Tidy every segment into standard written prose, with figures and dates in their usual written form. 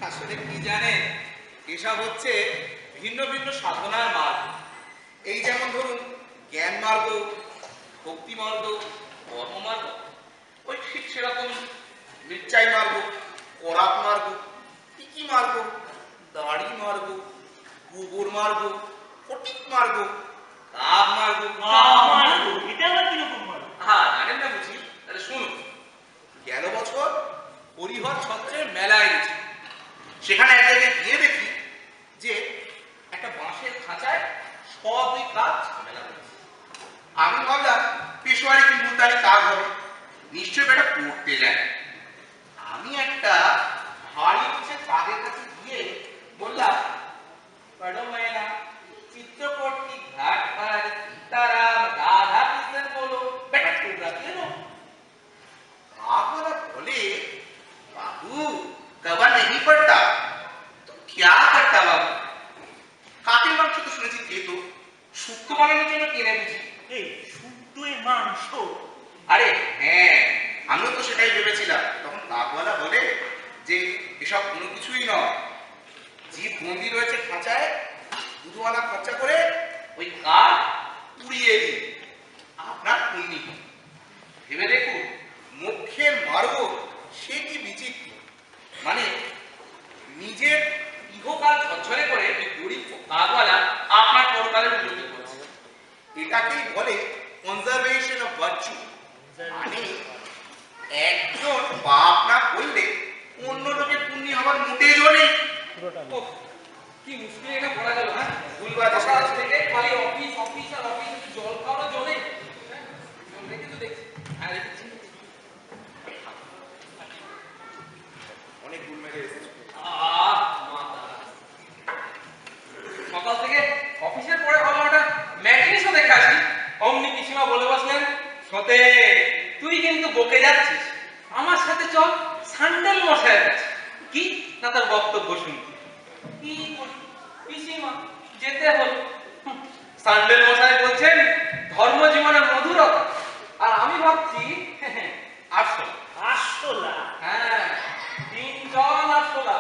আসলে কি জানেন, এসব হচ্ছে ভিন্ন ভিন্ন সাধনার মার্গ। এই যেমন ধরুন জ্ঞান মার্গ, ভক্তি মার্গ, কর্ম মার্গ, ওই ঠিক সেরকম মির্চাই মার্গ, করাত মার্গ, টিকি মার্গ, দাড়ি মার্গ, গোবর মার্গ, ফটিক মার্গ, কাব মার্গ। এটা আবার কিরকম মার্গ? হ্যাঁ, জানেন না বুঝি? তাহলে শুনুন। গেল বছর হরিহর ছত্রের মেলায় গেছি। সেখানে এক জায়গায় গিয়ে দেখি যে একটা বাঁশের খাঁচায় সবই কাজ মেলা হয়েছে। আমি ভাবলাম পেশোয়ারি কি মুলতানি কাজ হবে, নিশ্চয়ই বেটা পড়তে যায়। আমি একটা ভারী উঠে কাদের কাছে গিয়ে বললাম, पढ़ो मैना चित्रकोट की घाट पर सीताराम राधा कृष्ण बोलो, बेटा पूरा क्यों? आप बोले बाबू कवा नहीं पड़ता तो क्या करता बाबू? কাকের মাংস তো শুনেছি খেতো, শুক্তো বানানোর জন্য কিনে বুঝি। এই শুদ্ধই মাংস? আরে হ্যাঁ, আমিও তো সেটাই ভেবেছিলাম। তখন কাকওয়ালা বলে যে এসব কোনো কিছুই নয়, জীব বন্দি রয়েছে খাঁচায়, দুধওয়ালা খরচা করে ওই কাঠ পুড়িয়ে দিই, আপনার পুণ্যি। ভেবে দেখুন মুখের মার্গ সে কি বিচিত্র। মানে নিজের ইহকাল ঝরঝরে করে ওই গরিব কাকওয়ালা আপনার পরকালের উন্নতি করছে। এটাকেই বলে কনজারভেশন অফ ভার্চু। মানে একজন পাপ না করলে অন্য লোকের পুণ্য হবার মোটেই জো নেই। কি মুশকিল এটা বলা গেল। হ্যাঁ, ভুলবাজ সকাল থেকে খালি অফিস অফিস আর অফিস, জল খাওয়ার জন্য জল রেখে তো দেখছি। হ্যাঁ, রেখেছি। অনেক ভুল মেরে এসেছে। সকাল থেকে অফিসের পরে ভালো একটা ম্যাটনি শো দেখে আসি। অমনি পিসিমা বলে বসলেন, সতে তুই কিন্তু বকে যাচ্ছিস, আমার সাথে চল স্যান্ডেল মশাইয়ের কাছে। কি না তার বক্তব্য শুনতে। কি করি পিসিমা, যেতে হল। স্যান্ডেল মশাই বলছেন ধর্ম জীবনের মধুরতা, আর আমি ভাবছি আসল আসলা? হ্যাঁ, 3 জন আসলা।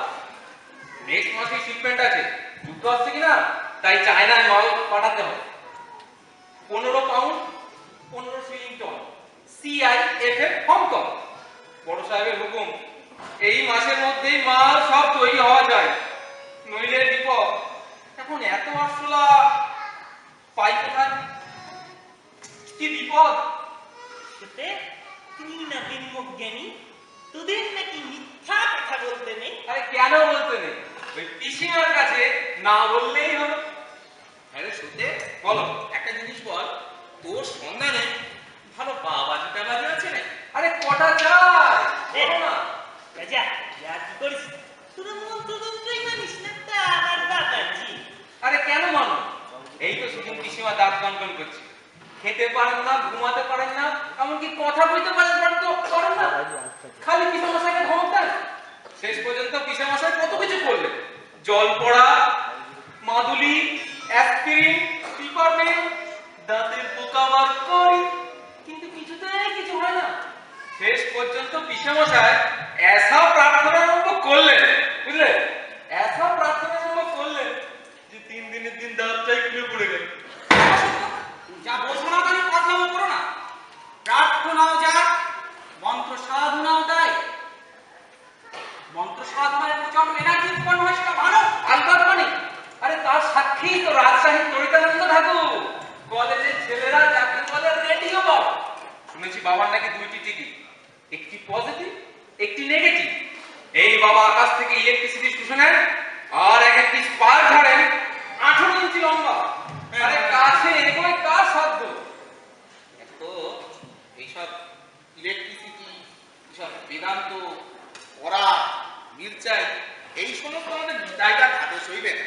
নেক্সট মাসে শিপমেন্ট আছে, যুদ্ধ আসছে কিনা, তাই চায়নায় মাল পাঠাতে হবে। 15 pound 15 shilling ton, CIFF Hong Kong. বড় সাহেবের হুকুম, এই মাসের মধ্যেই মাল সব তৈরি হওয়া যায়, নইলে বিপদ। এখন এত আসলা পাই কোথায়? কি বিপদ। সেতে তুই না বিমুজ্ঞানী, তোদের নাকি মিথ্যা কথা বলতে নেই? আরে কেন বলতে নেই, ওই পিসিমার কাছে না বললেই হলো। আরে শুনতে বলো, একটা জিনিস বল, তোর সন্ধানে ভালো বাবাজি টাবাজি আছে না? আরে কটা চাই বলো না। রাজা যা কি করিস, তোরা মন্ত্রতন্ত্রই মানিস না, তা আমার বাবাজি। আরে কেন মানো? এই তো সেদিন পিসিমা দাঁত কনকন করছে, খেতে পারেন না, ঘুমাতে পারেন না, এমনকি কথা বলতে পারেন না, খালি পিসামশাইকে ধমক দেন। শেষ পর্যন্ত পিসামশাই কত কিছু করলেন, জল পড়া, মাদুলি, অ্যাসপিরিন, পিপারমেন্ট, দাঁতের পোকা বার করি, কিন্তু কিছুতেই কিছু হয় না। শেষ পর্যন্ত পিসামশাই এসা প্রার্থনা আরম্ভ করলেন, বুঝলে, এসা প্রার্থনা আরম্ভ করলেন যে 3 দিনের দিন দাঁতটাই খুলে পড়ে গেল। যা বোঝো না তাই কথা করো না। প্রার্থনাও যা, মন্ত্র সাধনাও তাই। মন্ত্র সাধনার প্রচন্ড এনার্জি উৎপন্ন হয়, সেটা ভালো আলবাত মানে। আরে তার সাক্ষী তো রাজশাহীর তরিতানন্দ ঠাকুর। কলেজের ছেলেরা যাকে বলে রেডিও বল। শুনেছি বাবার নাকি 2টি টিকি, একটি পজিটিভ একটি নেগেটিভ। এই বাবা আকাশ থেকে ইলেকট্রিসিটি শুষে নেন, আর একটি স্পার্ক ঝাড়েন 18 ইঞ্চি লম্বা। আরে কাছে এগোয় কার সাধ্য? তো এইসব ইলেকট্রিসিটি, এইসব বেদান্ত, পড়া, মির্চাই, এই সমস্ত আমাদের জায়গা ঘাটে সইবে না।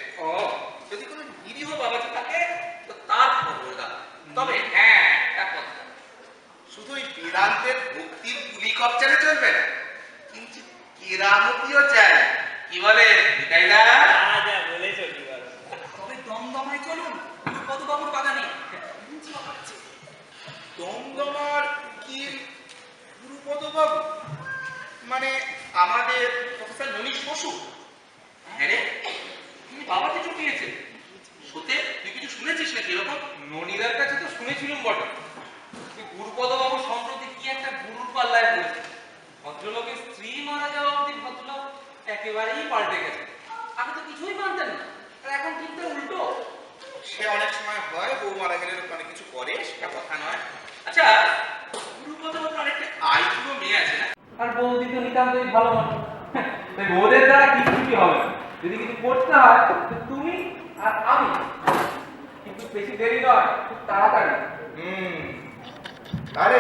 যদি কোনো নিরীহ বাবাজি থাকে তো তার খবর দাও। তবে হ্যাঁ, একটা কথা, শুধু ওই বেদান্তের ভক্তির গুলি কপচারে চলবে না, কিন্তু কেরামতিও চাই। কি বলে বিকাইদা? যা বলেছ কি বল। তবে দমদমায় চলুন, গুরুপদবাবুর বাগানে। দমদমার কি গুরুপদ বাবু? মানে আমাদের প্রফেসর মনীষ বসু? গেছে। আগে তো কিছুই মানতেন না, আর এখন ঠিক তার উল্টো। সে অনেক সময় হয়, বউ মারা গেলে লোক অনেক কিছু করে, সেটা কথা নয়। আচ্ছা, গুরুগত অনেকটা আইগুলো মেয়ে আছে না। আর বৌদি তো নিতান্তই ভালো মানুষ। তাই ওদের দ্বারা কিছুই হবে না। যদি কিছু করতে হয় তো তুমি আর আমি, কিন্তু বেশি দেরি নয়, খুব তাড়াতাড়ি। তাহলে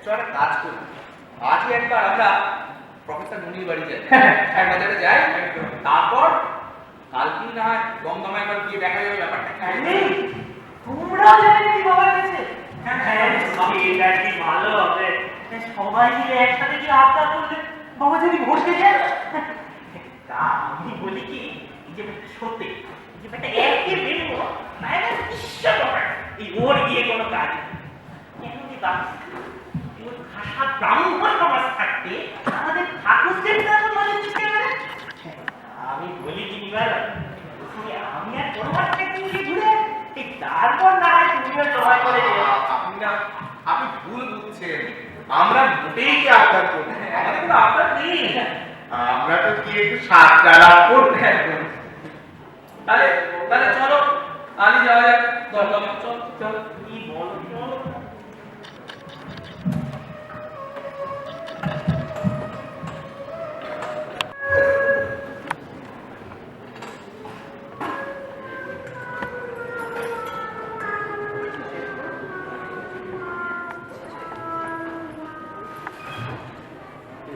চল একটা কাজ করি, আজই একবার আমরা প্রফেসর মুনির বাড়ি যাই, এক বাজারে যাই, তারপর কালকে না হয় দমদমে একবার গিয়ে দেখা যাবে ব্যাপারটা কি আছে। তোমরাও জানেন কি বাবার কাছে? হ্যাঁ, এটা কি ভালো হবে? সবাই মিলে একসাথে কি আড্ডা করলে বাবা যদি বসে যায়। তা আমি বলি কি, এই যে সত্যি এই যে একটা একে বেরবো না, এটা নিশ্চয় ব্যাপার। এই ওর গিয়ে কোনো কাজ নেই। কেন কি বাবা ওর ভাষা ব্রাহ্মণ সমাজ থাকতে আমাদের ঠাকুরদের কাছে মনে দিতে পারে? আমি বলি কি বল, আমি আর কোনো একটা কিনে ঘুরে ঠিক তারপর না হয় তুমিও জমা করে দিও। আপনি ভুল বুঝছেন, আমরা মোটেই কি আবদার করি না, আমাদের কোনো আবদার নেই। আমরা তো কি একটু সাতটা লাভ করতে এখন। তাহলে তাহলে চলো আজ যাওয়া যাক দমদমে। চল চল। কি বলো চলো।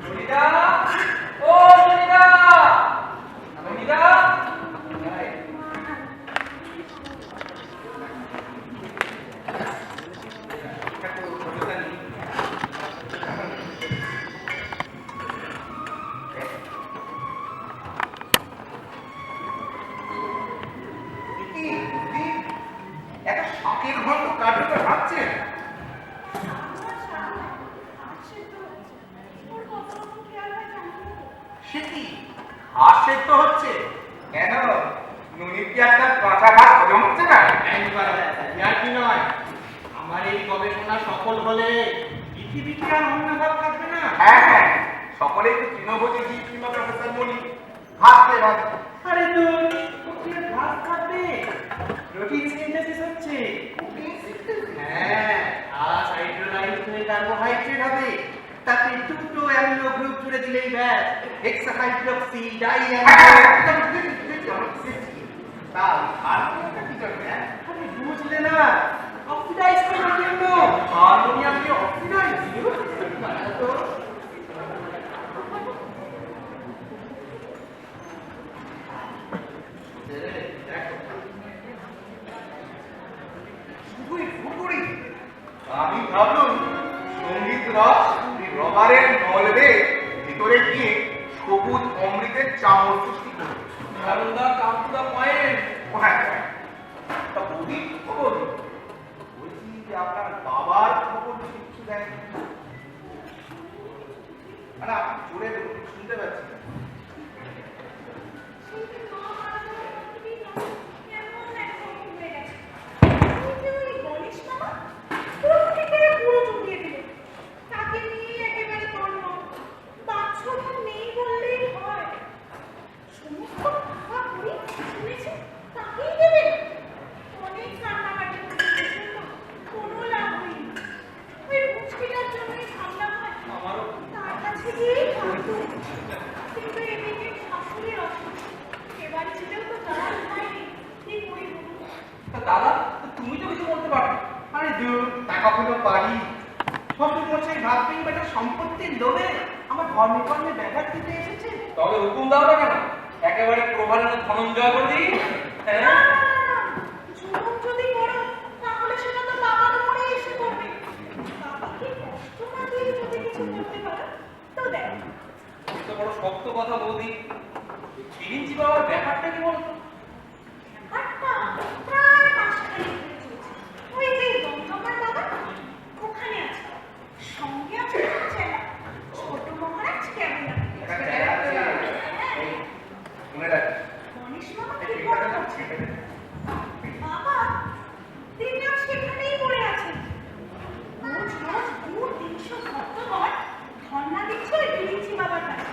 জনিদা, ও জনিদা, জনিদা। একটা শখের ঘন্ট কাঠে ভাবছে। সে কি ঘাস সেদ্ধ হচ্ছে? কেন নুনির কি একটা কাঁচা ঘাস হজম হচ্ছে না? কি নয়, আমার এই গবেষণা সফল হলে পৃথিবীতে আর অন্য ভাব থাকবে না। হ্যাঁ হ্যাঁ, সকলেই তো তৃণভোজী জীব কিংবা প্রফেসর মনি ঘাস খেয়ে বাঁচে। আরে তুই ওকে ঘাস খাবে, প্রোটিন সিনথেসিস হচ্ছে। হ্যাঁ, ঘাস হাইড্রোলাইজ হয়ে কার্বোহাইড্রেট হবে, তাতে দুটো অ্যামিনো গ্রুপ জুড়ে দিলেই ব্যাস হেক্সাহাইড্রক্সি তাই আর কোনটা কি করবে? আরে বুঝলে না, অক্সিডাইজ করার জন্য হারমোনিয়ামকে অক্সিডাইজ তো আমি ভাবলুম সঙ্গীত রস রবারের নলবে ভিতরে গিয়ে সবুজ অমৃতের চামচ সৃষ্টি করবে। দারুণদা কাম টু দা পয়েন্ট। তা বৌদি খবর বলছি যে আপনার বাবার খবর কিছু দেন না, আপনি জোরে বলুন, শুনতে পাচ্ছি না। দাদা তুমি তো কিছু বলতে পারো। আরে দূর, টাকা কোনো পারি শ্বশুর মশাই ভাববেন বেটা সম্পত্তির লোভে আমার ধর্মে কর্মে ব্যাঘাত দিতে এসেছে। তবে হুকুম দাও না কেন, একেবারে প্রভারের ধনঞ্জয় করে দিই। হ্যাঁ তো বড় শক্ত কথা বৌদি। চিরিঞ্চি বাবার ব্যাপারটা কি বলতো? মনে রাখি ধর্ণা দিচ্ছে ওই বিরিঞ্চি বাবার কাছে।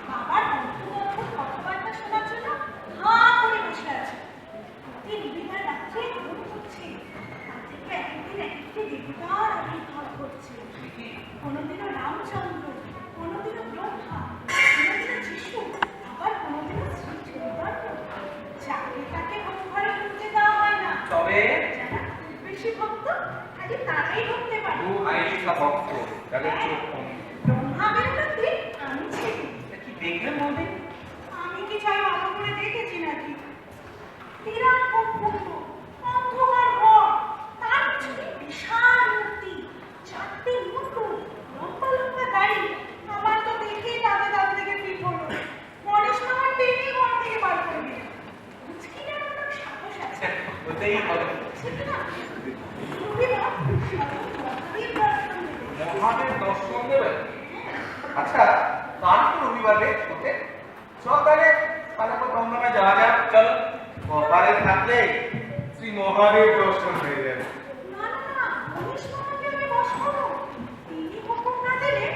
বাবার বন্ধু কথাবার্তা শোনা খালি তারাই ঢুকতে পারে। দু আইসা ভক্ত যাদের চোখ কম। ব্রহ্মাবের মধ্যে আমি ছিলাম। কি দেখলেন বৌদি? আমি কি চাই ভালো করে দেখেছি নাকি? বিরাট কক্ষপথ, অন্ধকার ঘর, তার পিছনে বিশাল মূর্তি, চারটে মুন্ডু, লম্বা লম্বা দাড়ি। আমার তো দেখেই দাদা দাদা থেকে ফিট হলো। গণেশ মামার টেনে ঘর থেকে বার করে দিল। মুচকিটা আমার সাহস আছে। হতেই হবে। সেটা না, রবিবার মহাবীর দর্শন দেবে। মহাদেব দর্শন দেবেন? আচ্ছা, কাল তো রবিবার রে ওকে। চল তাহলে তারপর দমদমে যাওয়া যাক। চলো। কপালে থাকলে শ্রী মহাদেব দর্শন হয়ে যাবে। না না না, গণেশ মামাকে আমি বশ করো। তিনি হুকুম না দিলে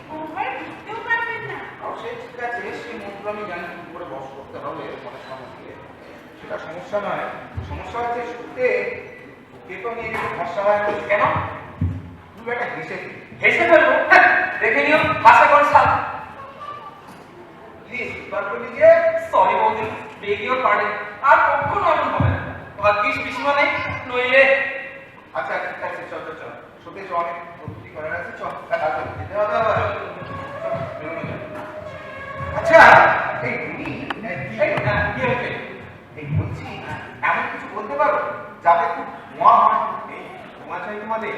ঘরে ঢুকতেও পারবেন না। সে ঠিক আছে, সেই মন্ত্র আমি জানি কি করে বস করতে হবে মনে সামনে। সেটা সমস্যা নয়, সমস্যা হচ্ছে শুতে ওকে তো নিয়ে গেলে ভরসা হয় না। কেন? তুই একটা হেসে হেসে ফেলবো? হ্যাঁ, দেখে নিও হাসা কোন সাল। প্লিজ বার করে নিজে। সরি বৌদি, বেগ ইউর পার্ডন। আর কখনো এমন হবে না। ভাগ্যিস পিসিমা নেই, নইলে আচ্ছা ঠিক আছে, চল চল চল। শুতে তো অনেক প্রস্তুতি করার আছে, চল তাড়াতাড়ি যেতে হবে আবার। চল, বেরোনো যাক। আচ্ছা এই তুমি কি হয়েছে? এই বলছি এমন কিছু বলতে পারো যাতে খুব ধোঁয়া হয়? ধোঁয়া চাই তোমাদের?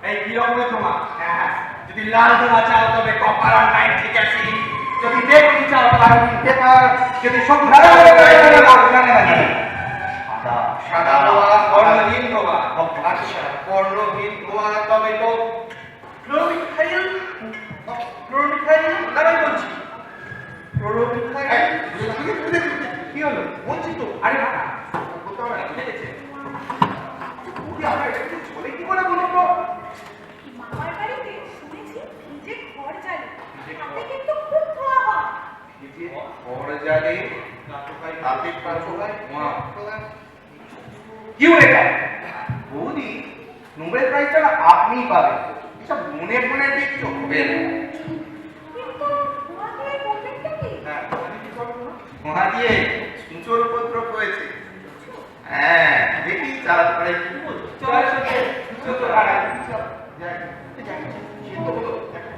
এই কি রকমের তোমার? হ্যাঁ, যদি লাল ধোঁয়া চাও তবে কপার আর নাইট্রিক অ্যাসিড, যদি দেখতে চাও তাহলে পেপার, যদি সবুজ সাদা ধোঁয়া, বর্ণহীন ধোঁয়া। আচ্ছা বর্ণহীন ধোঁয়া, তবে তো ক্লোরোমিথাইল লাগাই বলছি। ক্লোরোমিথাইল কি হলো? বলছি তো। আরে না বলতে হবে না, বুঝে গেছে। আমরা এটা কি চলে কি করে বলুন তো? মামার বাড়িতে শুনেছি ভিজে ঘর জ্বালে। তাতে কিন্তু খুব ধোঁয়া হয়। এই যে ঘর জ্বালে, তাতে ধোঁয়া। কি হয়ে গেল? বৌদি, নোবেল প্রাইজটা আপনিই পাবেন। এসব মনে মনে দেখছো হবে না। কিন্তু ধোঁয়া দিয়ে করবেনটা কি? হ্যাঁ, ধোঁয়া দিয়ে সূচর উপদ্রব হয়েছে। হ্যাঁ, দেখি চালাতে পারে কি বলছো? চল সাথে। চল, চল, যাই, যাই, সিদ্ধ হলো, দেখো।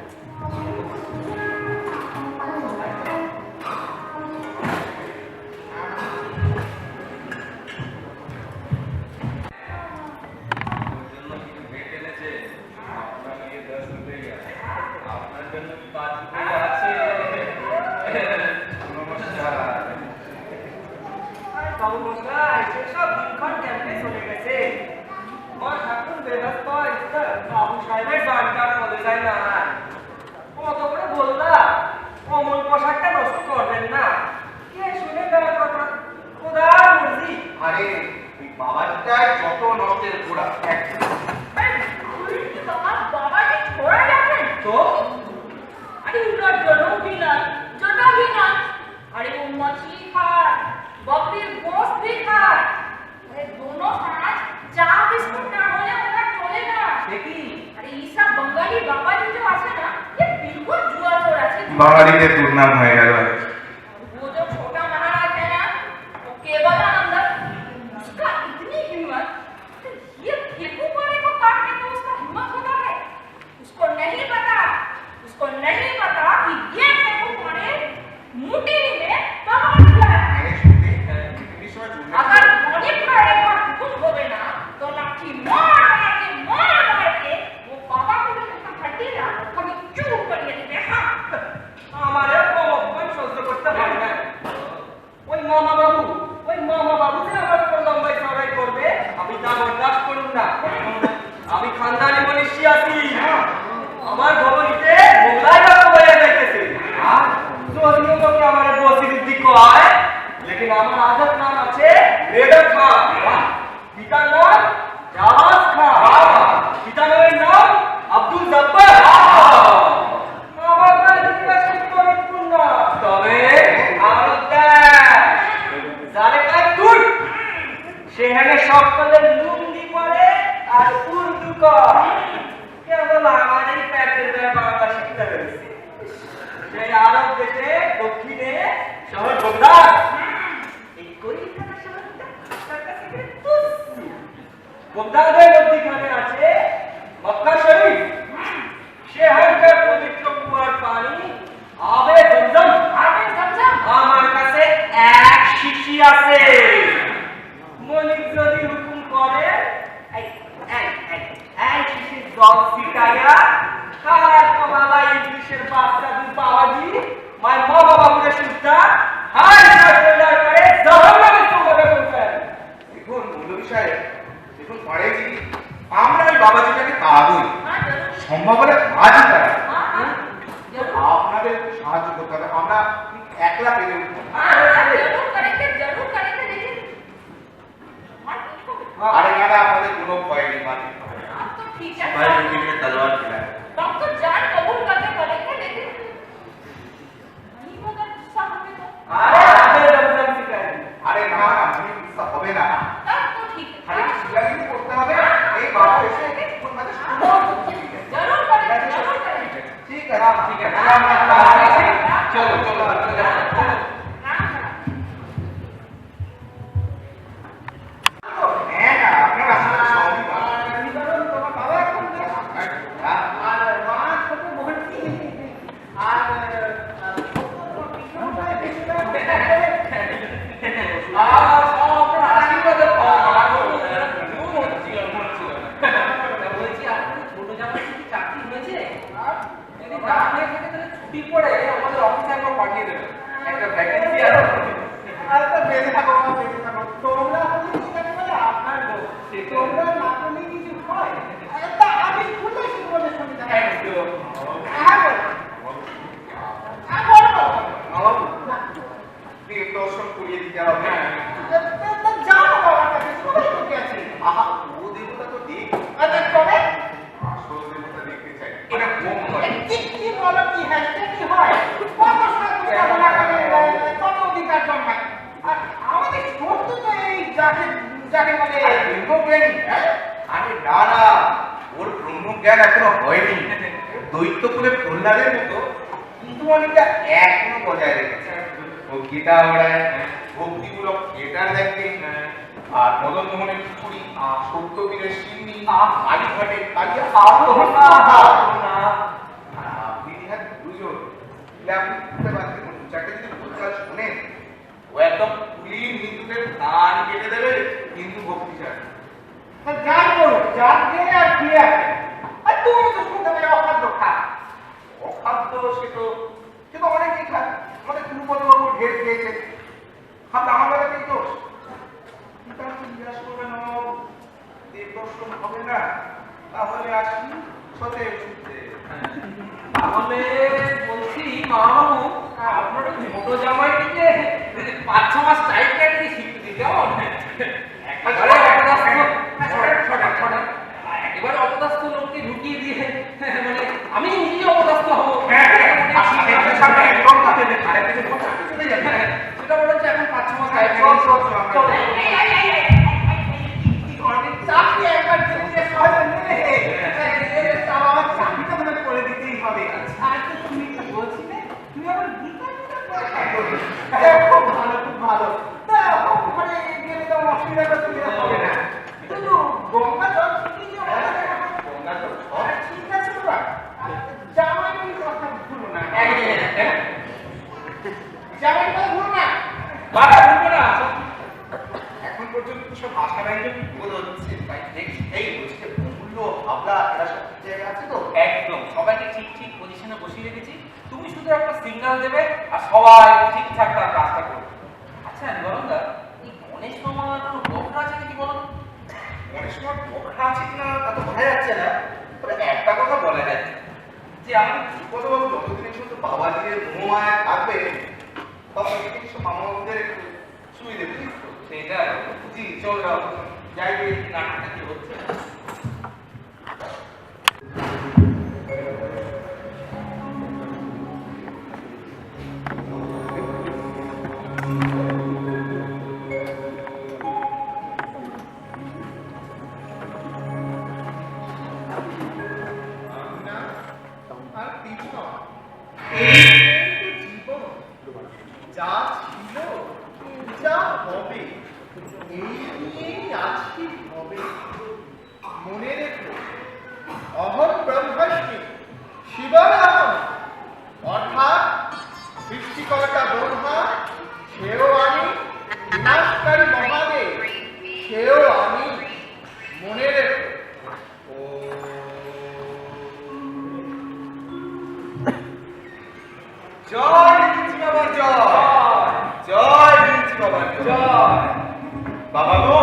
বাবু মশাই, সেসব দিনক্ষণ কেমনে চলে গেছে? আমার এখন বেরস্ত বাবু সাহেবের গানটার মধ্যে যায় না। কত করে বললাম অমল পোশাকটা নষ্ট করবেন না। কে শুনে দেওয়ার কথা? খোদার মর্জি। আরে ওই বাবাটাই যত নষ্টের গোড়া। আপনি কি বাবাকে ছোড়া যাবেন? তো अरे उनका जनो भी नहीं, जना भी नहीं। अरे वो मछली खाए, बकरी गोश्त भी खाए। अरे दोनों साथ चा बिस्कुट ना होले उनका चलेगा। দেখি अरे ये सब बंगाली बाबा जी जो आते ना, ये बिल्कुल जुआ चोर है। বাঙালিদের দুর্নাম হয়ে গেল। वो जो छोटा महाराज है ना, वो केवलानंद, उसका इतनी हिम्मत, तो ये फेंकू वाले को काटने को उसका हिम्मत होता है। उसको नहीं पता कि ये फेंकू वाले मुट्ठी में कहाँ दिया है। আরে শুনতে তুমি সময় দুর্নাম अगर बॉडी फाड़े का हुकुम होवे ना, तो लाठी मार के वो बाबा को भी हड्डी ना कभी चूर कर देंगे। हाँ, আমারে অপমান সহ্য করতে পারি না। ওই মামা বাবু যে আমার উপর লম্বাই চড়াই করবে, আমি তা বরদাস্ত করুন না। আমি খানদানি মনীষী আছি। আমার ভবনীতে মোগলাই বাবু বইয়া দেখতেছে। আর যদিও তোকে আমার বসিরুদ্দি কয়, লেকিন আমার আদত নাম আছে রেদা খান। পিতার নাম জাহাজ খান। পিতার নাম আব্দুল জব্বার। আমার কাছে পরিপূর্ণ, তবে আমার দেশ জানে কাজ দূর। সেখানে সকলের লুঙ্গি পরে আর উর্দু কর। কেবল আমারই প্যাটের গায়ে বাংলা শিখতে হয়েছে। সেই আরব দেশে দক্ষিণে শহর বাগদাদ। এই কলিকাতা শহরটা তার কাছে তুচ্ছ। বাগদাদের মধ্যখানে আছে জল ছিটাইয়া কালার কমালা ইংলিশের বাচ্চা দুই বাবাজি মাই বাবা বাবুরে সুদ্ধা হাই সাইকেলার করে জাহান্নামে চলে গেছেন। দেখুন মৌলভী সাহেব, দেখুন পরেজি আমরা ওই বাবাজিটাকে তাড়াবই, সম্ভব হলে আজই তাড়াবো। আপনাদের একটু সাহায্য করতে হবে, আমরা একলা পেরে উঠবো না। আরে না না, আপনাদের কোনো ভয় নেই, মানে ভাই রুটিনে তলোয়ার খেলা। আরে না না, আমি গুস্সা হবে না, আরে শিলাগিরি করতে হবে। এই বাবু এসে কোন মাঝে ঠিক আছে ঠিক আছে, চলো চলো হ্যাঁ না, আপনার আসলে সবই ছুটি পড়ে আমাদের অফিসে একবার পাঠিয়ে দেবেন, একটা ভ্যাকেন্সি আছে। আর তো বেঁধে থাকো, বেঁধে থাকো, তোমরা হলে কি জানি বলে আপনার লোক, তোমরা না করলে কিছু হয়। তা আমি শুনে শুনে শুনে একদম দর্শন করিয়ে দিতে হবে। যাও বাবার কাছে, সবাই তোকে আছে। আহা, ও দেবতা তো দেখ, তবে আসল দেবতা দেখতে চাই, এটা কম হয়। কি বলো, কি হ্যাঁ কি হয়, কত সাধনা করে কত অধিকার জন্মায়। আর আমাদের সত্য তো এই যাকে যাকে বলে ব্রহ্মজ্ঞানী। আরে না না, ওর ব্রহ্মজ্ঞান এখনো হয়নি। দৈত্যকুলে প্রহ্লাদের মতো কিন্তু অনেকটা এখনো বজায় রেখেছে। ও গীতা ওড়ায়, ভক্তিমূলক থিয়েটার দেখে, আর মদন মোহনের খিচুড়ি, সত্যবীরের সিন্নি, কালীঘাটের কালিয়া, আপনি হ্যাঁ দুজন আপনি বুঝতে পারছেন, চারটে যদি ভূতকাল শোনেন, ও একদম পুলির হিন্দুদের ধান কেটে দেবে হিন্দু ভক্তি চায়। যাই বলো, যার দিয়ে আর কি আছে। আর তুমি তো শুনতে পেলে অখাদ্য খা, অখাদ্য সে তো অনেকেই খায়। আমাদের গুরুপদবাবু ঢের খেয়েছে, খাদ্য আমার বেলাতেই দোষ। জিজ্ঞাসা করবেন দেব দর্শন হবে না, তাহলে আসি সতে শুনতে। তাহলে বলছি মামাবু, আপনার ছোট জামাইটিকে 5-6 মাস টাইম কেটে শিখতে দিতে একেবারে অপদাস্ত লোককে ঢুকিয়ে দিয়ে মানে আমি নিজে অপদাস্ত হবো সেটা বলেছে। এখন 5-6 মাস টাইম করে দিতেই হবে। আর তো তুমি কি বলছিলে, তুমি আবার গীতা খুব ভালো, খুব ভালো। তা মানে গেলে তো অসুবিধা হবে না, কিন্তু গঙ্গা জল গঙ্গা জল ঠিক আছে বাবা, জামাই কথা ভুলো না, জামাই কথা ভুলো না, বাবা ভুলবো না। এখন পর্যন্ত সব আশা বাইরে বিপদ হচ্ছে, তাই দেখি এই বলছে মূল্য ভাবলা এরা সব ঠিক জায়গায় আছে তো। একদম সবাইকে ঠিক ঠিক পজিশনে বসিয়ে রেখেছি, তুমি শুধু একটা সিগন্যাল দেবে আর সবাই ঠিকঠাক তার কাজটা করবে। আচ্ছা বরন্দা, এই গণেশ মামার কোনো বকরা আছে নাকি বলো? অনেক সময় বকরা আছে কিনা তা তো বোঝা যাচ্ছে না, তবে একটা কথা বলা যায় যে আমাদের বিপদবাবু যতদিনের মতো বাবাজির মোহমায়া থাকবে, ততদিন কিন্তু সব মামাবাবুদের একটু সুবিধে বুঝিস তো। সেটা জি চল যাও, যাই নাটকটা কি হচ্ছে। আর কিছু না, জীবন যা ছিল যা হবে এই নিয়েই আজকে হবে। মনে রেখো, অহম ব্রহ্মাস্মি শিবরাম, অর্থাৎ সৃষ্টিকর্তা ব্রহ্মা সেও আমি, বিনাশকারী মহাদেব সেও আমি। মনে রেখো। বাবা জয়। বাবা গো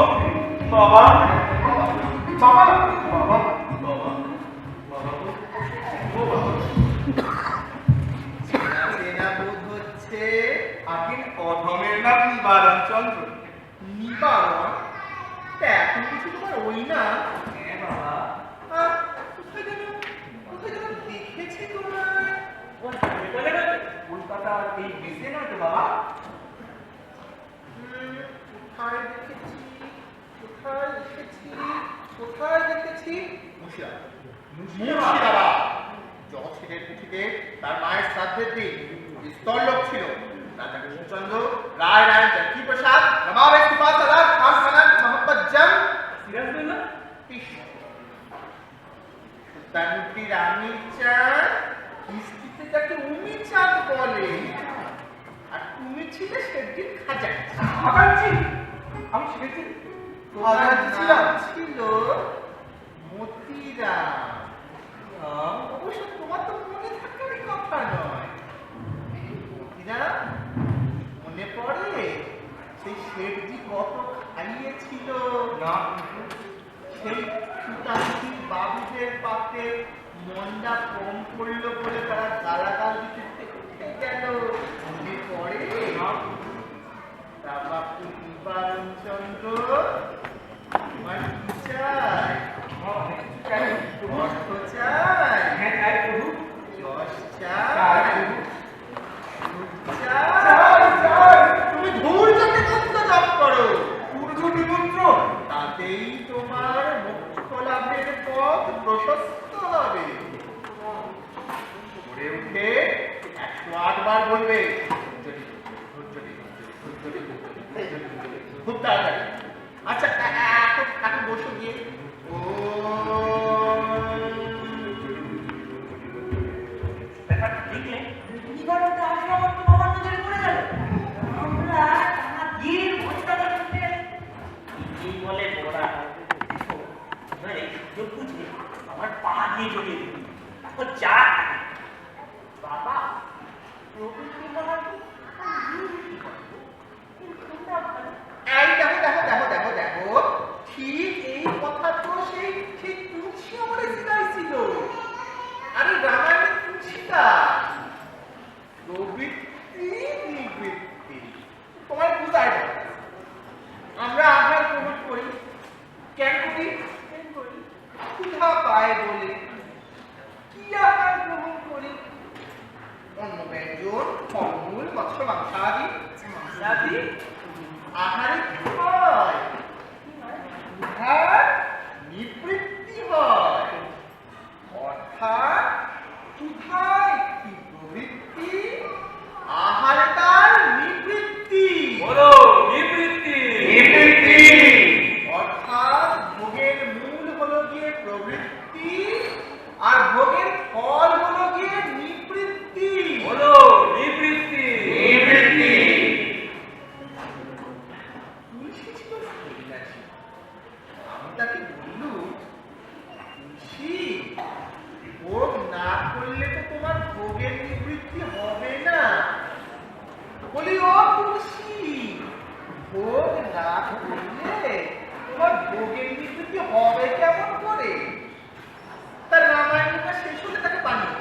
বাবা বাবা বাবা বাবা বাবা গো ও বাবা চেনা বোধ হচ্ছে আগে অধমের নাম নিবারণ চন্দ্র। নিবারণ? তা এখন কিছু তোমার ওই না? হ্যাঁ বাবা, কোথায় যেন দেখেছি তোমার। কলকাতা এই বিজে নয় তো বাবা? কোথায় দেখেছি কোথায় দেখেছি কোথায় দেখেছি মুর্শিদাবাদ। জগৎসিংহের পুঁথিতে তার মায়ের শ্রাদ্ধের দিন স্তরলোক ছিল। রাজা কৃষ্ণচন্দ্র রায় রায় জানকী প্রসাদ নবাবে সিপাহসালার খান খানার মোহাম্মদ জং সিরাজদৌল্লা? সুলতানুদ্দি রানীর চাঁদ কিস্তিতে তাকে উমি চাঁদ বলে। আর তুমি ছিলে সেদিন খাজাঞ্চি। খাজাঞ্চি? আমি শিখেছি তোমার নাম ছিল মতিরাম। অবশ্য তোমার তো মনে থাকার কথা নয়। মতিরাম মনে পড়ে সেই শেঠজি কত খাইয়েছিল না। সেই সুতান্তির বাবুদের পাতে মনটা কম পড়লো বলে তারা গালাগাল দিতে উঠে গেল। মনে পড়ে তা বাপু নিবারণ চন্দ্র তোমার কি চাই? অর্থ চাই? হ্যাঁ তাই প্রভু। যশ তাই চাই? প্রভু। চাই? তুমি ধৈর্যকে তত্ত্ব জপ করো। সূর্য নিমন্ত্রণ। তাতেই তোমার মোক্ষ লাভের পথ প্রশস্ত হবে। পড়ে উঠে 108 বার বলবে খুব তাড়াতাড়ি। আচ্ছা এখন বসে গিয়ে ব্যাপারটা দেখলে নিবারণটা আসলে আমার তো বাবার নজরে পড়ে গেল। আমরা টানা দিয়ে ভোজটাকে করতে এই বলে বড়া এবারে সুযোগ বুঝে আমার পা দিয়ে জড়িয়ে দিবি। ও যা বাবা প্রভৃতি বলা তো এই দেখো দেখো দেখো দেখো দেখো ঠিক এই কথা তো সেই সেই তুলসী আমাদের শিখাইছিল। আরে রামায়ণের তুলসীটা প্রবৃত্তি নিবৃত্তি তোমার বুঝায় না। আমরা আহার গ্রহণ করি কেন করি? ক্ষুধা পায় বলে। কি আহার গ্রহণ করি? অন্ন ব্যঞ্জন ফলমূল মৎস্য মাংসাদি মাংসাদি আহারে কি হয়? ক্ষুধার নিবৃত্তি হয়। অর্থাৎ ক্ষুধা একটি প্রবৃত্তি, আহারে তার নিবৃত্তি। বলো নিবৃত্তি। নিবৃত্তি অর্থাৎ ভোগের মূল হলো গিয়ে প্রবৃত্তি আর ভোগের ফল হলো গিয়ে নিবৃত্তি। বলো নিবৃত্তি। নিবৃত্তি তুলসী ছিল সন্ন্যাসী। আমি তাকে বললুম, তুলসী ভোগ না করলে তো তোমার ভোগের নিবৃত্তি হবে না। বলি ও তুলসী ভোগ না করলে তোমার ভোগের নিবৃত্তি হবে কেমন করে? তার রামায়ণটা শেষ হলে তাকে বানিয়ে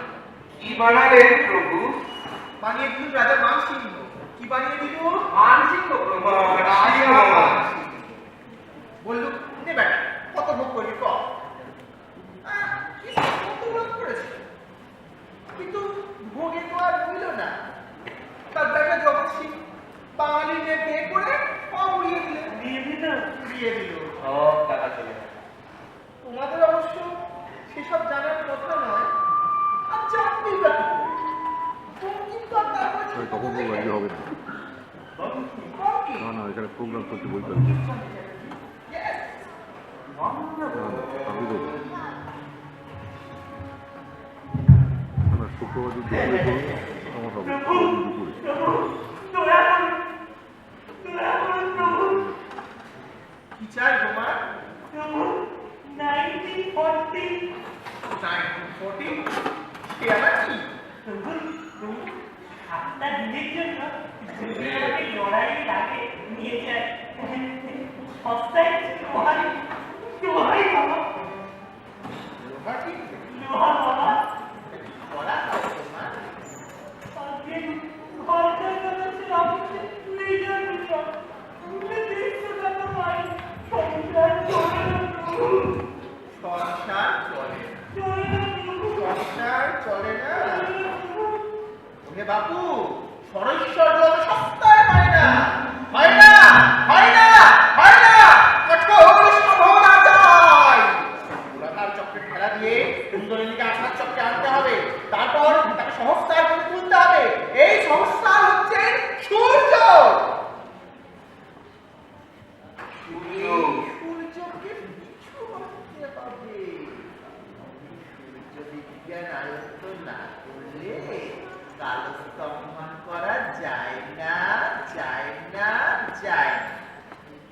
কি বানালেন প্রভু? বানিয়ে দিল রাজা মানসিংহ। কি বানিয়ে দিল? মানসিংহ প্রভু। রাজা মানসিংহ। বললু নে বেটা কত ভোগ করবি কর। কত ভোগ করেছে কিন্তু ভোগে তো আর হইল না। তার বেটা জগৎ সিং বাঙালি নিয়ে বিয়ে করে সব উড়িয়ে দিলেন। উড়িয়ে দিল। সব টাকা চলে গেল। তোমাদের অবশ্য সেসব জানার কথা নয়। আর জানতেই বা কি করে? কিন্তু আর তারপরে তখন কোনো বাড়ি হবে না। কম কি? না না এখানে প্রোগ্রাম করতে বই চলছে। Yes! আমি দেবো না শুক্রবার দিন দুপুরে করবো আমার হবে দুপুরে। কি চাই তোমার? 1940 1940? সে আবার কি? সাতটা দিনের জন্য যদি আমাকে লড়াইয়ে ডাকে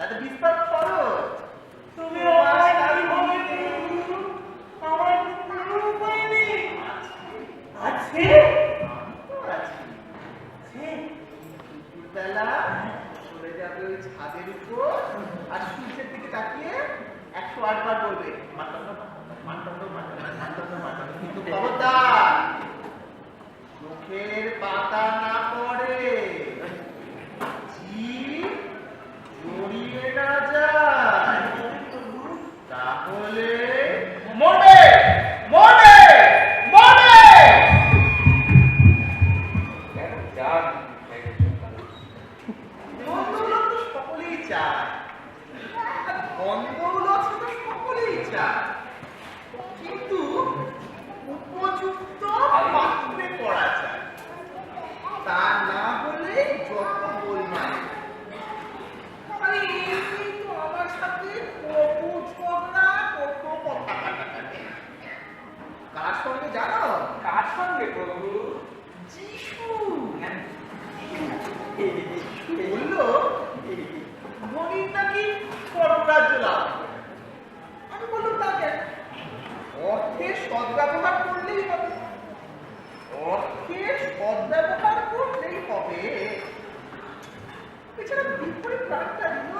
তাতে বিস্তার খরচ। তুমি আমায় কিভাবে বলছো? আমার তো কোনো উপায় নেই। আছে? বেলা চলে যাবে ওই ছাদের উপর আর সূর্যের দিকে তাকিয়ে 108 বার বলবে মাতান্ন মাতান্ন মাতান্ন মাতান্ন মাতান্ন। কিন্তু খবরদার চোখের পাতা না পড়ে, জিভ জড়িয়ে না যায়, তাহলে মরবে মরবে মরবে। যান বন্ধুগুলো তো সকলেই চায়, আর বন্ধুগুলো তো সকলেই চায়, কিন্তু উপযুক্ত পাত্রে পড়া চায়। তা না হলে যত গোলমাল। মানে এমনি তো আমার সাথে কত ঝগড়া, কত কথা কাটাকাটি। কার সঙ্গে জানো? কার সঙ্গে প্রভু? যিশু। বললো মনির নাকি স্বর্গরাজ্য লাভ করবে। আমি বললাম তা কেন? অর্থের সদ্ব্যবহার করলেই হবে, অর্থের সদ্ব্যবহার করলেই হবে। এছাড়া বিপরীত প্রাণটা দিল।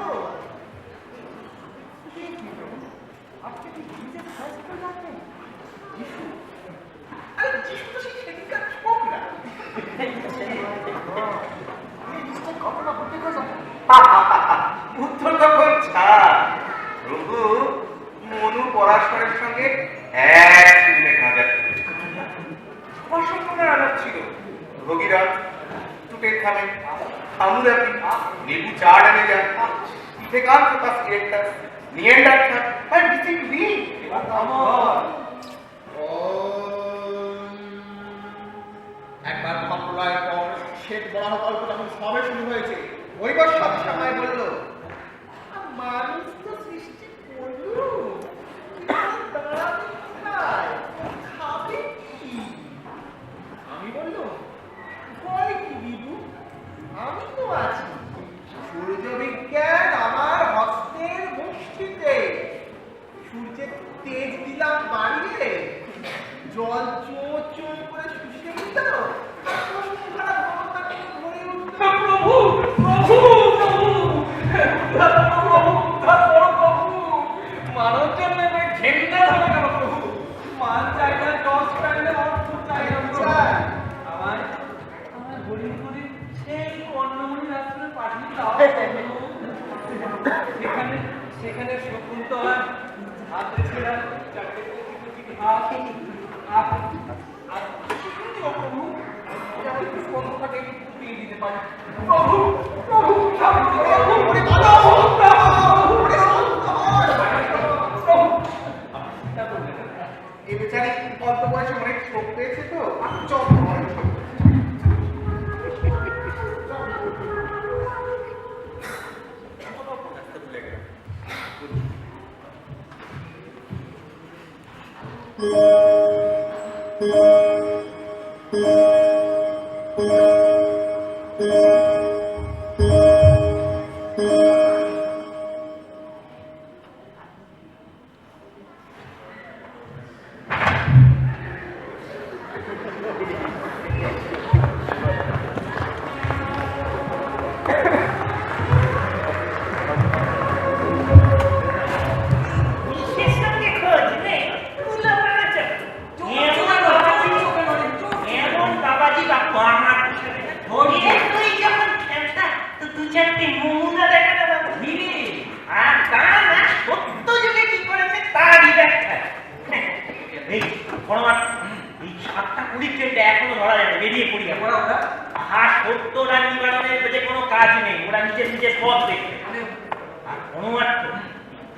আপনি কি নিজে সাহায্য করে রাখবেন? যিশু, আরে যিশু তো সেই সেদিনকার ছোকরা। উত্তর তখন ছাড়। প্রভু মনু পরাশরের সঙ্গে এক দিনে গাঁজা খেয়েছে। অসম্পূর্ণ আলাপ ছিল। ভগীরথ টুটে খাবে, আমুরাপি লেবু চাট এনে যা, পিঠে কান তো কাজ একটা নিয়ে ডাক্তার আর ডিসিপ্লিন। একবার মহাপ্রলয়ের পর শ্বেত বরাহ কল্প যখন সবে শুরু হয়েছে, ওইবার সব সময় বলল মানুষ তো সৃষ্টি করলো, খাবে কি? আমি বললো ভয় কি বিভু, আমি তো আছি। সূর্য বিজ্ঞান আমার হস্তের মুষ্টিতে। সূর্যের তেজ দিলাম বাড়িয়ে, জল চোঁ চোঁ করে শুষে নিত। প্রভু প্রভু মানব জন্য ঘেন্না ধরে গেল প্রভু। মান চাই না, দশ প্যান্ডে অর্থ চাই না প্রভু। আমায় আমায় হরিণ করে সেই কর্ণমণি রাস্তায় পাঠিয়ে দাও প্রভু। সেখানে সেখানে শকুন্তলা হাতে ছেড়া চারটে হাত প্রভু কতটাকে দিয়ে দিতে পারি প্রভু। প্রভু এ বেচারি অল্প বয়সে অনেক শোক পেয়েছে তো চল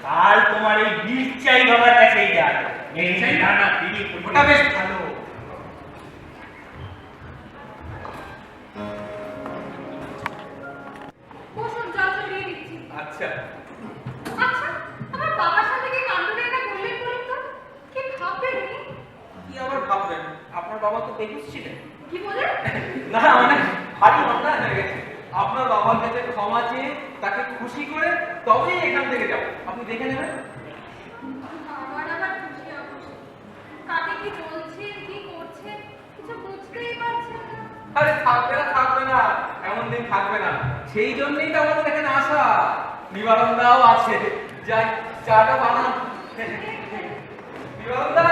কাল তোমার এই নিশ্চয় বাবার কাছেই যায়। ওটা বেশ ভালো। বসুন, জল চড়িয়ে দিচ্ছি। আচ্ছা আচ্ছা, আমার বাবার সাথে কি কাণ্ডটা এটা বললেন বলুন তো? কি ভাববেন উনি? কি আবার ভাববেন? আপনার বাবা তো বেগুস ছিলেন। কি বলেন? না মানে ভারী অন্যায় হয়ে গেছে। আপনার বাবার কাছে ক্ষমা চেয়ে তাকে খুশি করে তবেই এখান থেকে যাবো, আপনি দেখে নেবেন। আমার আবার খুশি অখুশি, কাকে কি বলছেন কি করছেন কিছু বুঝতেই পারছেন না। আরে থাকবে না, এমন দিন থাকবে না। সেই জন্যই তো আমাদের এখানে আসা। নিবারণ দাও আছে, যাই চাটা বানান। নিবারণ দা,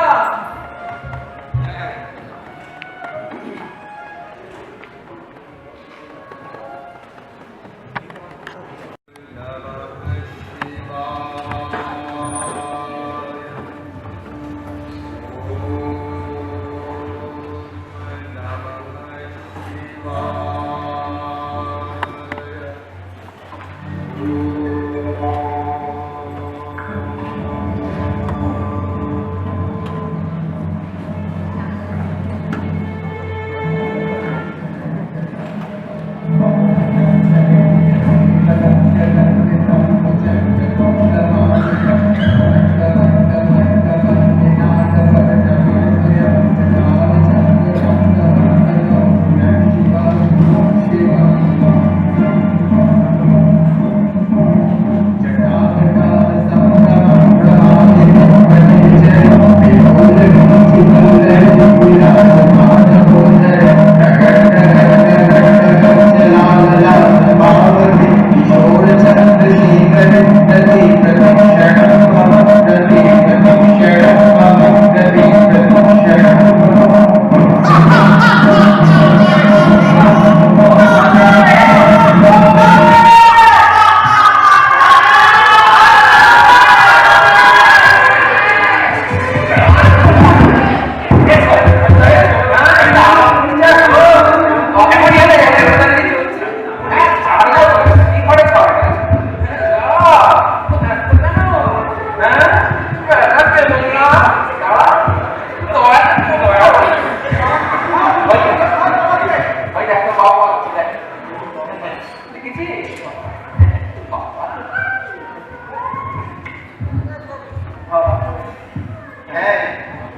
হ্যাঁ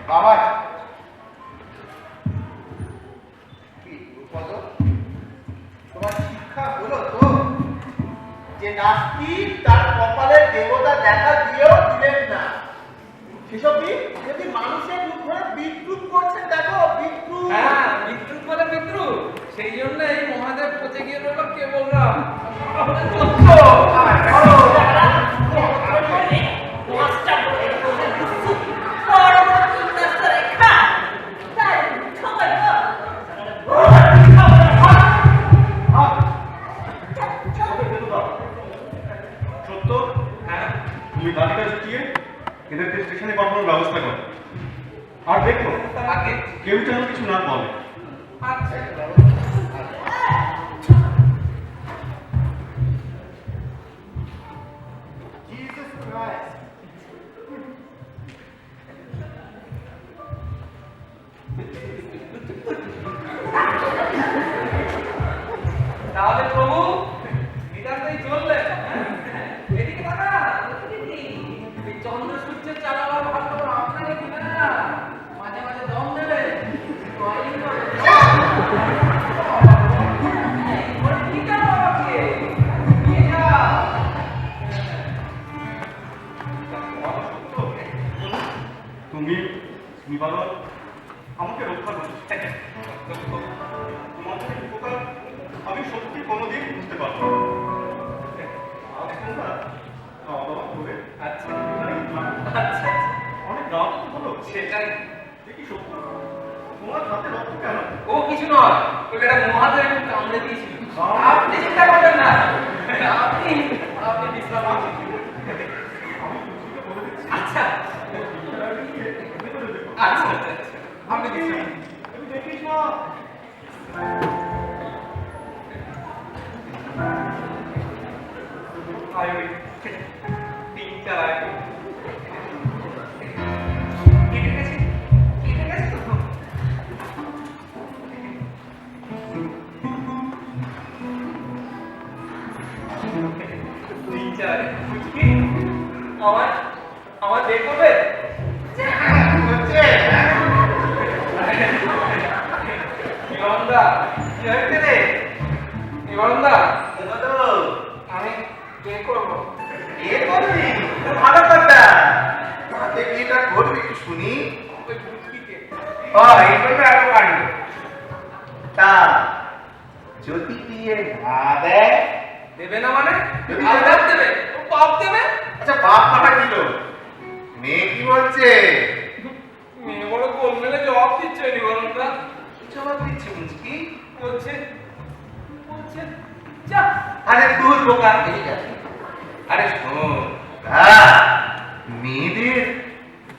বাবা কি কত তোমার শিক্ষা হলো তো যে নাস্তিক তার কপালের দেবতা দেখা দিয়েও দিলেন না সেসব যদি মানুষের রূপ ধরে বিদ্রুপ করছেন দেখো বিদ্রুপ। হ্যাঁ বিদ্রুপ বলে বিদ্রুপ, সেই জন্য এই মহাদেব পচে গিয়ে রইল কেবল রাম। সত্য, হ্যাঁ তুমি গাড়িটা ছুটিয়ে এদেরকে স্টেশনে পাঠানোর ব্যবস্থা করো, আর দেখো আগে কেউ যেন কিছু না বলে। আচ্ছা Jesus Christ. তাহলে প্রভু নিতান্তই চললে, এদিকে তাকা, এই চন্দ্র সূর্যের চালাবার ভাগ খবর আপনাকে দিবে না, মাঝে মাঝে দম দেবে, ড্রয়িং করবে। ঠিক আছে বাবাকে নিয়ে যা। তুমি নিবারণ আমাকে রক্ষা করছো, তোমাদের এই উপকার আমি সত্যি কোনোদিন বুঝতে পারবো না। আজ তোমরা খাওয়া দাওয়া করে আচ্ছা এখানেই থাকো। আচ্ছা অনেক রাত হলো, সেটাই। দেখি সত্য তোমার হাতে রক্ত কেন? ও কিছু নয়, ওকে একটা মহাদেব একটু কামড়ে দিয়েছিল। আপনি চিন্তা করবেন না, আপনি আপনি বিশ্রাম নিন। আমি খুশিকে বলে দিচ্ছি, আচ্ছা ভেতরে দেখো। আচ্ছা আচ্ছা আপনি বিশ্রাম নিন। তুমি দেখিস না আয়ো তিনটা আয়ো কেটে গেছে তো। তিনটা আয়ো বুঝলি আমার আমার দেখবে নিবারণদা, কি হয়েছে রে? নিবারণদা, আমি কে করবো? বিয়ে করবি? ভালো কথা। তাতে বিয়েটা করবি একটু শুনি। ওই বুঝলিকে। এইটাই তো এত কাণ্ড। তা যদি বিয়ে না দেয়? দেবে না মানে? যদি আর দেবে? বাপ দেবে? ও বাপ দেবে? আচ্ছা বাপ মাথা দিল, মেয়ে কি বলছে? মেয়ে বড় গোল মেলে জবাব দিচ্ছে নিবন্ধা। কি জবাব দিচ্ছে মুচকি? বলছে যা আরে তুই বোকা, এদিকে আয়। আরে শোন, মেয়েদের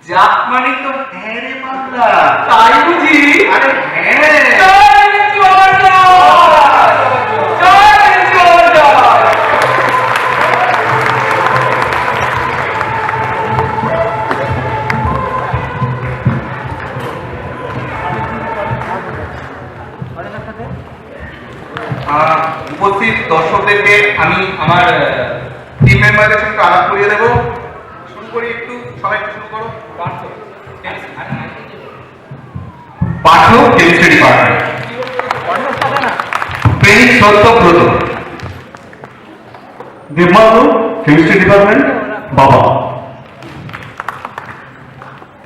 জাত মানে তো হ্যাঁ রে পাগলা। তাই বুঝি? আরে হ্যাঁ। জয় জয় জয় জয় জয়। উপস্থিত দর্শকদেরকে আমি আমার টিম মেম্বারদের সঙ্গে আলাপ করিয়ে দেবো। শুরু করি একটু, সবাই একটু শুরু করো। পার্থ কেমিস্ট্রি ডিপার্টমেন্ট, প্রেমিক সত্যব্রত। দেবমাত্র কেমিস্ট্রি ডিপার্টমেন্ট, বাবা।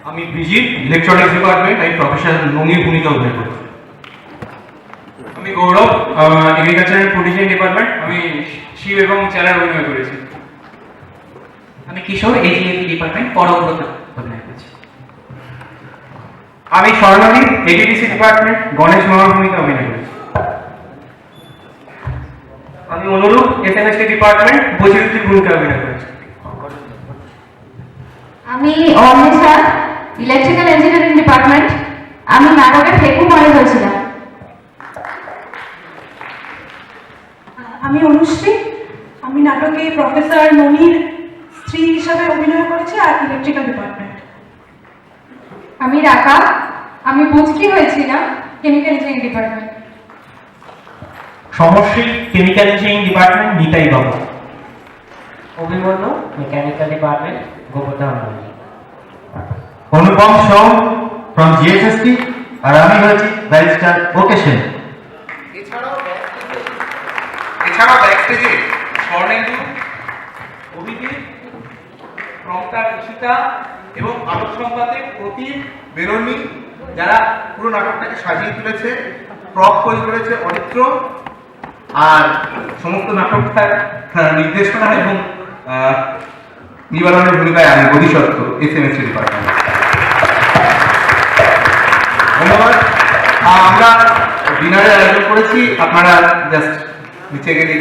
আমি বিজিৎ ইলেকট্রনিক্স ডিপার্টমেন্ট, আমি প্রফেসর নঙ্গির ভূমিকা অভিনয় করছি। আমি Gaurav agriculture and food design department, আমি শিব এবং চারার অভিনয় করেছি। আমি কিশোর এজিএফ ডিপার্টমেন্ট পরব্রত অভিনয় করছি। আমি স্বর্ণদীপ এডিডিসি ডিপার্টমেন্ট, গণেশ মামার ভূমিকা অভিনয় করেছি। আমি অনুরূপ এসএমএসটি ডিপার্টমেন্ট, বজিরুদ্দির ভূমিকা অভিনয় করেছি। আমি অন্বেষা ইলেকট্রিক্যাল ইঞ্জিনিয়ারিং ডিপার্টমেন্ট, আমি নাটকে ঠেকু মনে হয়েছিলাম। আমি অনুশ্রী, আমি নাটকে প্রফেসর ননির স্ত্রী হিসাবে অভিনয় করেছি আর ইলেকট্রিক্যাল ডিপার্টমেন্ট। আমি রাকা, আমি বুঝকি হয়েছিলাম chemical engineering department. Samashri chemical engineering department, Nitai babu. Abhimanyu mechanical department, Gobardhan. Anupam Som from GSST, আর আমি হয়েছি ব্যারিস্টার ওকে সেন। এছাড়াও ব্যাকস্টেজে স্বর্ণেন্দু, অভিজিৎ, প্রমতার ঈশিতা এবং আলোক সংবাদে প্রতিম, বেরোনি, যারা পুরো নাটকটাকে সাজিয়ে তুলেছে, প্রপ তৈরি করেছে অরিত্র, আর সমস্ত নাটকটার নির্দেশনা এবং নিবারণের ভূমিকায় আমি বোধিসত্ত্ব এসএমএসটি ডিপার্টমেন্ট। ধন্যবাদ। আমরা ডিনারের আয়োজন করেছি, আপনারা জাস্ট নিচে গেলে